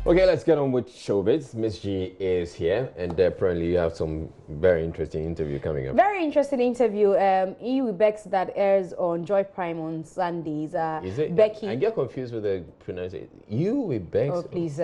Okay, let's get on with Showbiz. Miss G is here, and apparently you have some very interesting interview coming up. Very interesting interview. EU Bex that airs on Joy Prime on Sundays. Is it Becky? I get confused with the pronunciation. You with Bex? Oh, please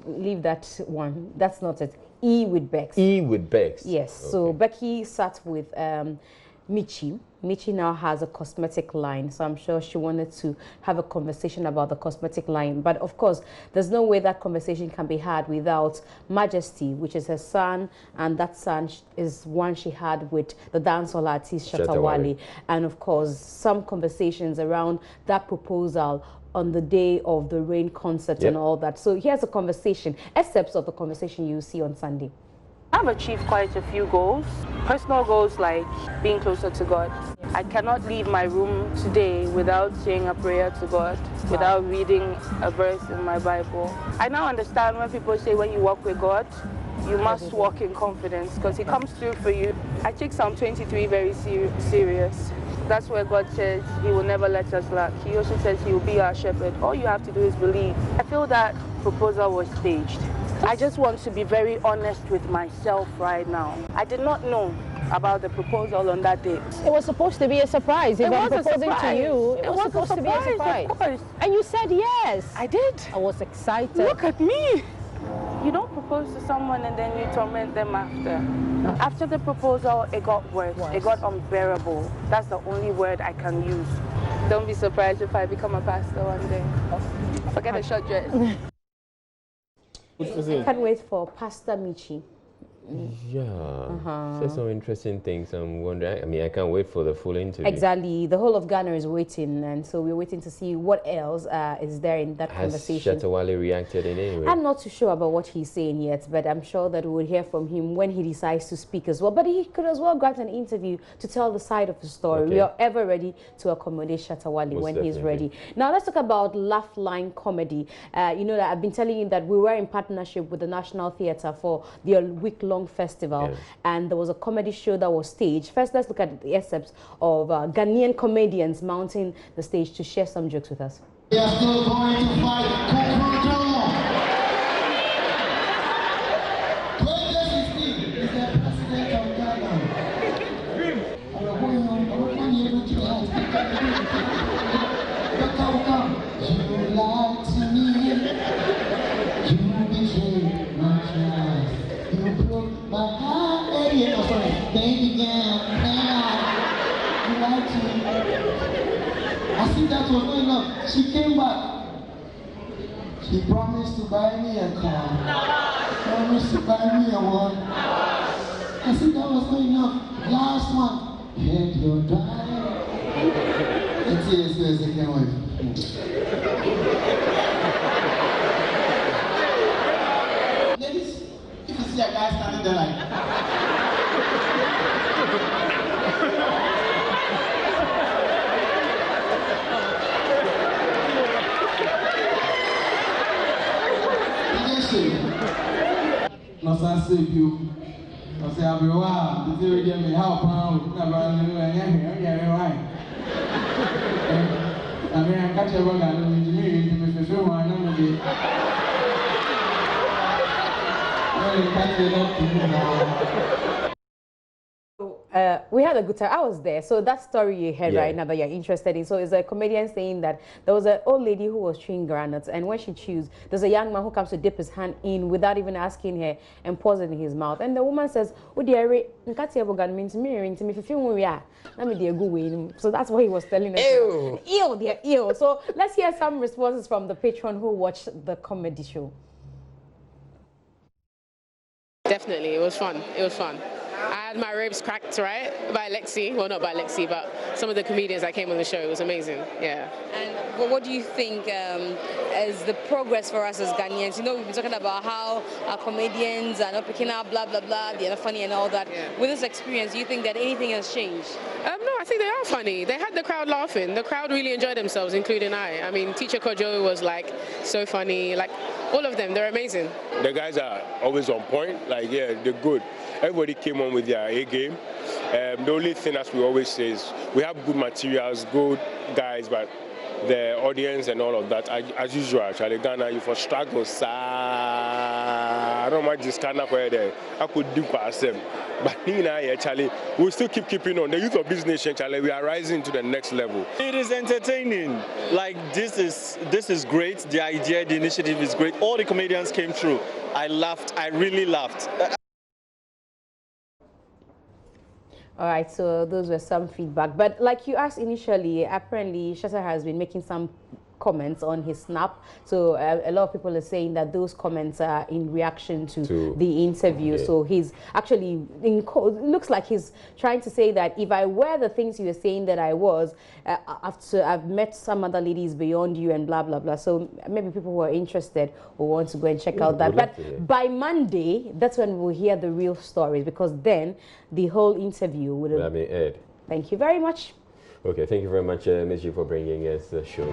leave that one. That's not it. E with Bex. E with Bex. Yes. Okay. So Becky sat with Michi. Michi now has a cosmetic line, so I'm sure she wanted to have a conversation about the cosmetic line. But of course, there's no way that conversation can be had without Majesty, which is her son, and that son is one she had with the dancehall artist Shatta Wale. And of course, some conversations around that proposal on the day of the Rain concert and all that. So here's a conversation, excerpts of the conversation you see on Sunday. I've achieved quite a few goals. Personal goals like being closer to God. I cannot leave my room today without saying a prayer to God, without reading a verse in my Bible. I now understand when people say when you walk with God, you must walk in confidence because He comes through for you. I take Psalm 23 very serious. That's where God says He will never let us lack. He also says He will be our shepherd. All you have to do is believe. I feel that proposal was staged. I just want to be very honest with myself right now. I did not know about the proposal on that day. It was supposed to be a surprise. If I'm proposing to you, it was supposed to be a surprise. Of course. And you said yes. I did. I was excited. Look at me. You don't propose to someone and then you torment them after. After the proposal, it got worse. It got unbearable. That's the only word I can use. Don't be surprised if I become a pastor one day. Forget a short dress. I can't wait for Pastor Michi. Yeah, said some interesting things. I'm wondering. I mean, I can't wait for the full interview. Exactly, the whole of Ghana is waiting, and so we're waiting to see what else is there in that conversation. Has Shatta Wale reacted in any way? I'm not too sure about what he's saying yet, but I'm sure that we'll hear from him when he decides to speak as well. But he could as well grant an interview to tell the side of the story. Okay. We are ever ready to accommodate Shatta Wale when he's ready. Now let's talk about Laugh Line Comedy. You know that I've been telling you that we were in partnership with the National Theatre for the week-long festival, and there was a comedy show that was staged. First, let's look at the excerpts of Ghanaian comedians mounting the stage to share some jokes with us. We are still going to fight. 2016 is the president of Ghana. You lied to me. You betrayed my trust. You broke my heart. Oh, sorry. Baby girl, you lied to me. I think that was not enough. She came back. She promised to buy me a car. Promised to buy me a one. I think that was not enough. Last one. Head your drive. It's the second one. Ladies, if you see a guy standing there like no, I say you. I say I'll be wild. This is me help around. Never I mean, I catch a bug and me feel one. We had a good time. I was there. So that story you heard right now that you're interested in. So it's a comedian saying that there was an old lady who was chewing granules, and when she chews, there's a young man who comes to dip his hand in without even asking her and pours it in his mouth. And the woman says, "Oh dear, means me if you feel let me dear go away." So that's what he was telling us. Ew. Ew, dear, ew. So let's hear some responses from the patron who watched the comedy show. Definitely, it was fun. It was fun. I had my ribs cracked, right, by Lexi. Well, not by Lexi, but some of the comedians that came on the show. It was amazing, yeah. And what do you think is the progress for us as Ghanaians? You know, we've been talking about how our comedians are not picking up, blah, blah, blah, they're not funny and all that. Yeah. With this experience, do you think that anything has changed? No, I think they are funny. They had the crowd laughing. The crowd really enjoyed themselves, including I. I mean, Teacher Kojo was, like, so funny. Like, all of them, they're amazing. The guys are always on point. Like, yeah, they're good. Everybody came on with their A game. The only thing, as we always say, is we have good materials, good guys, but the audience and all of that. As usual, actually, Ghana, you for struggle, sir. I don't mind this kind of where there. I could do past them. But actually, we still keeping on. The youth of business, actually, we are rising to the next level. It is entertaining. Like, this is great. The idea, the initiative is great. All the comedians came through. I laughed. I really laughed. All right, so those were some feedback. But like you asked initially, apparently Shatta has been making some comments on his snap. So a lot of people are saying that those comments are in reaction to the interview. Okay. So he's actually, looks like he's trying to say that if I were the things you were saying that I was, I've met some other ladies beyond you and blah, blah, blah. So maybe people who are interested will want to go and check out that. But by Monday, that's when we'll hear the real stories, because then the whole interview would have been aired. Thank you very much. Okay, thank you very much, Ms. G, for bringing us the show.